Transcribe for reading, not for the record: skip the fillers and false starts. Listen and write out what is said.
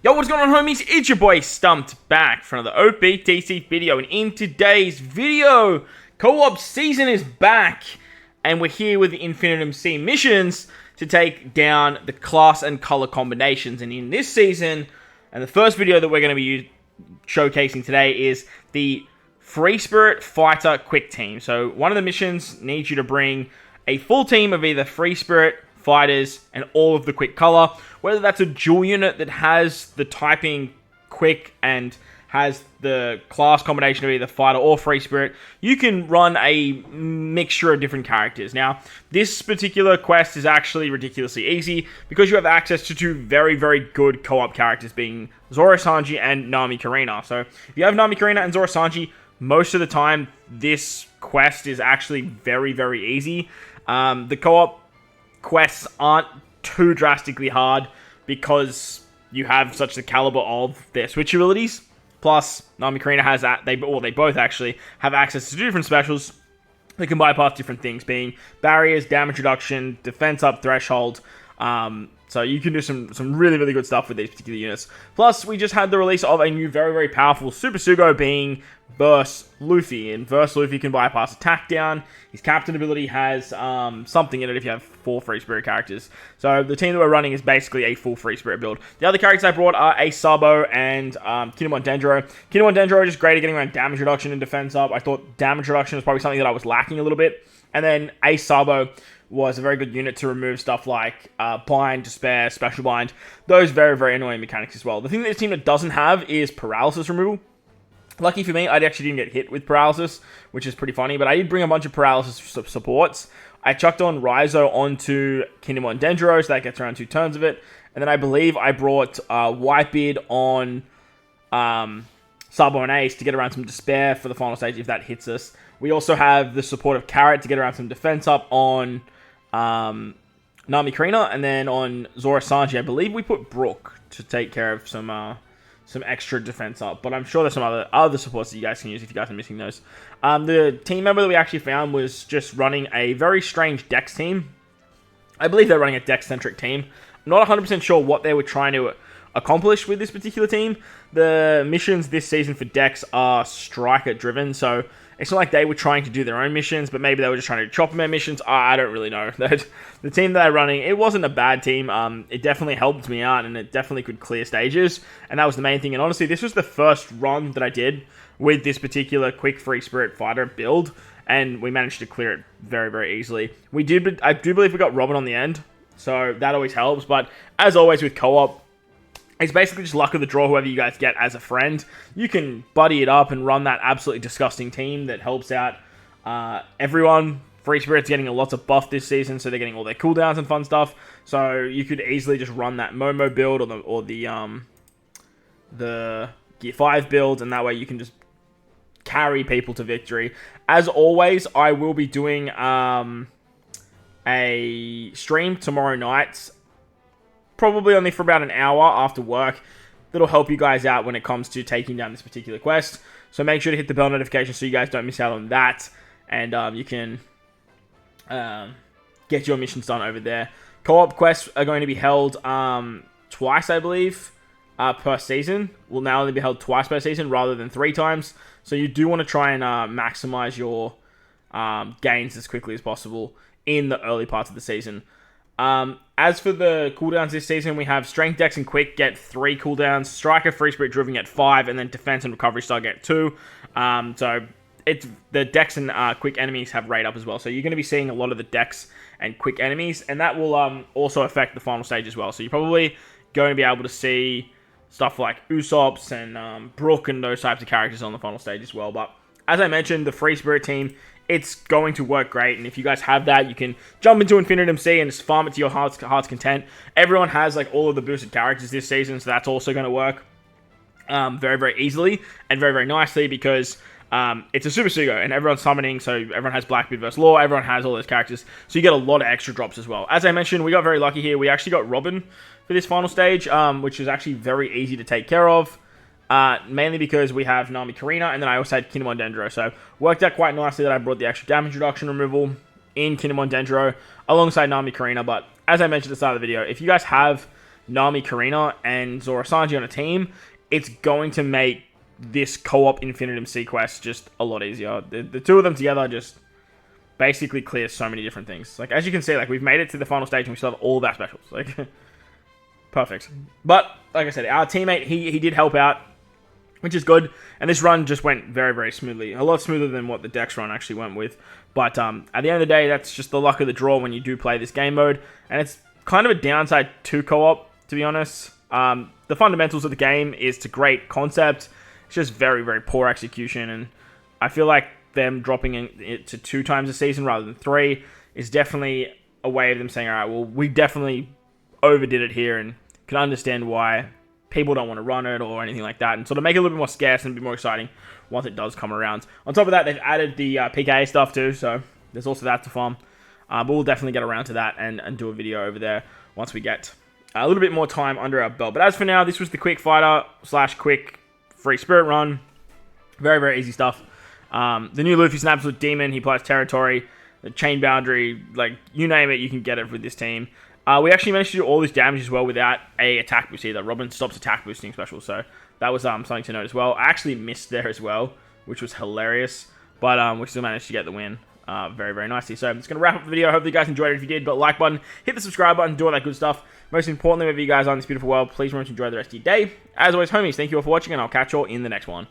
Yo, what's going on, homies? It's your boy Stumped back for another OPTC video, and in today's video, co-op season is back, and we're here with the Infinitum C missions to take down the class and color combinations. And in this season, and the first video that we're going to be showcasing today is the Free Spirit Fighter Quick Team. So one of the missions needs you to bring a full team of either Free Spirit fighters and all of the quick color, whether that's a dual unit that has the typing quick and has the class combination of either fighter or free spirit. You can run a mixture of different characters. Now, this particular quest is actually ridiculously easy because you have access to two very, very good co-op characters, being Zoro Sanji and Nami Karina. So if you have Nami Karina and Zoro Sanji, most of the time this quest is actually very, very easy. The co-op quests aren't too drastically hard because you have such the caliber of their switch abilities. Plus, Nami Karina has that. They both actually have access to different specials. They can bypass different things, being barriers, damage reduction, defense up, threshold. So you can do some really, really good stuff with these particular units. Plus, we just had the release of a new very, very powerful Super Sugo, being Burst Luffy. And Burst Luffy can bypass attack down. His captain ability has something in it if you have 4 Free Spirit characters. So the team that we're running is basically a full Free Spirit build. The other characters I brought are Ace Sabo and Kinemon Dendro. Kinemon Dendro are just great at getting around damage reduction and defense up. I thought damage reduction was probably something that I was lacking a little bit. And then Ace Sabo was a very good unit to remove stuff like Bind, Despair, Special Bind. Those very, very annoying mechanics as well. The thing that this team that doesn't have is paralysis removal. Lucky for me, I actually didn't get hit with paralysis, which is pretty funny, but I did bring a bunch of paralysis supports. I chucked on Raizo onto Kinemon Dendro, so that gets around 2 turns of it. And then I believe I brought Whitebeard on Sabo and Ace to get around some Despair for the final stage if that hits us. We also have the support of Carrot to get around some defense up on Nami Karina, and then on Zoro Sanji, I believe we put Brook to take care of some extra defense up, but I'm sure there's some other supports that you guys can use if you guys are missing those. The team member that we actually found was just running a very strange Dex team. I believe they're running a Dex-centric team. I'm not 100% sure what they were trying to accomplish with this particular team. The missions this season for Dex are striker-driven, so it's not like they were trying to do their own missions, but maybe they were just trying to chop them missions. I don't really know. The team that they're running, it wasn't a bad team. It definitely helped me out, and it definitely could clear stages, and that was the main thing. And honestly, this was the first run that I did with this particular quick free spirit fighter build, and we managed to clear it very, very easily. I do believe we got Robin on the end, so that always helps. But as always with co-op, it's basically just luck of the draw, whoever you guys get as a friend. You can buddy it up and run that absolutely disgusting team that helps out everyone. Free Spirit's getting lots of buff this season, so they're getting all their cooldowns and fun stuff. So you could easily just run that Momo build or the Gear 5 build, and that way you can just carry people to victory. As always, I will be doing a stream tomorrow night, probably only for about an hour after work. That'll help you guys out when it comes to taking down this particular quest. So make sure to hit the bell notification so you guys don't miss out on that. And you can get your missions done over there. Co-op quests are going to be held twice, I believe, per season. Will now only be held twice per season rather than 3 times. So you do want to try and maximize your gains as quickly as possible in the early parts of the season. As for the cooldowns this season, we have Strength, Dex, and Quick get 3 cooldowns, Striker, Free Spirit, Driven get 5, and then Defense and Recovery Star get 2. So it's the Dex and Quick enemies have rate up as well. So you're going to be seeing a lot of the Dex and Quick enemies, and that will also affect the final stage as well. So you're probably going to be able to see stuff like Usopp's and Brook and those types of characters on the final stage as well. But as I mentioned, the Free Spirit team, it's going to work great, and if you guys have that, you can jump into Infinitum C and just farm it to your heart's content. Everyone has like all of the boosted characters this season, so that's also going to work very, very easily and very, very nicely because it's a Super Sugo, and everyone's summoning, so everyone has Blackbeard vs. Law, everyone has all those characters, so you get a lot of extra drops as well. As I mentioned, we got very lucky here. We actually got Robin for this final stage, which is actually very easy to take care of. Mainly because we have Nami Karina, and then I also had Kinemon Dendro, so worked out quite nicely that I brought the extra damage reduction removal in Kinemon Dendro alongside Nami Karina. But as I mentioned at the start of the video, if you guys have Nami, Karina, and Zora Sanji on a team, it's going to make this co-op Infinitum C quest just a lot easier. The two of them together just basically clear so many different things. Like, as you can see, like, we've made it to the final stage and we still have all of our specials. Like, perfect. But, like I said, our teammate, he did help out, which is good. And this run just went very, very smoothly. A lot smoother than what the Dex run actually went with. But at the end of the day, that's just the luck of the draw when you do play this game mode. And it's kind of a downside to co-op, to be honest. The fundamentals of the game is to great concept. It's just very, very poor execution. And I feel like them dropping it to 2 times a season rather than 3 is definitely a way of them saying, all right, well, we definitely overdid it here and can understand why people don't want to run it or anything like that, and sort of make it a little bit more scarce and a bit more exciting once it does come around. On top of that, they've added the PKA stuff too, so there's also that to farm. But we'll definitely get around to that and do a video over there once we get a little bit more time under our belt. But as for now, this was the quick fighter / quick free spirit run. Very, very easy stuff. The new Luffy's an absolute demon. He applies territory, the chain boundary, like, you name it, you can get it with this team. We actually managed to do all this damage as well without a attack boost either. Robin stops attack boosting special, so that was something to note as well. I actually missed there as well, which was hilarious, but we still managed to get the win very, very nicely. So I'm just going to wrap up the video. Hopefully you guys enjoyed it. If you did, but like button, hit the subscribe button, do all that good stuff. Most importantly, wherever you guys are in this beautiful world, please remember to enjoy the rest of your day. As always, homies, thank you all for watching, and I'll catch you all in the next one.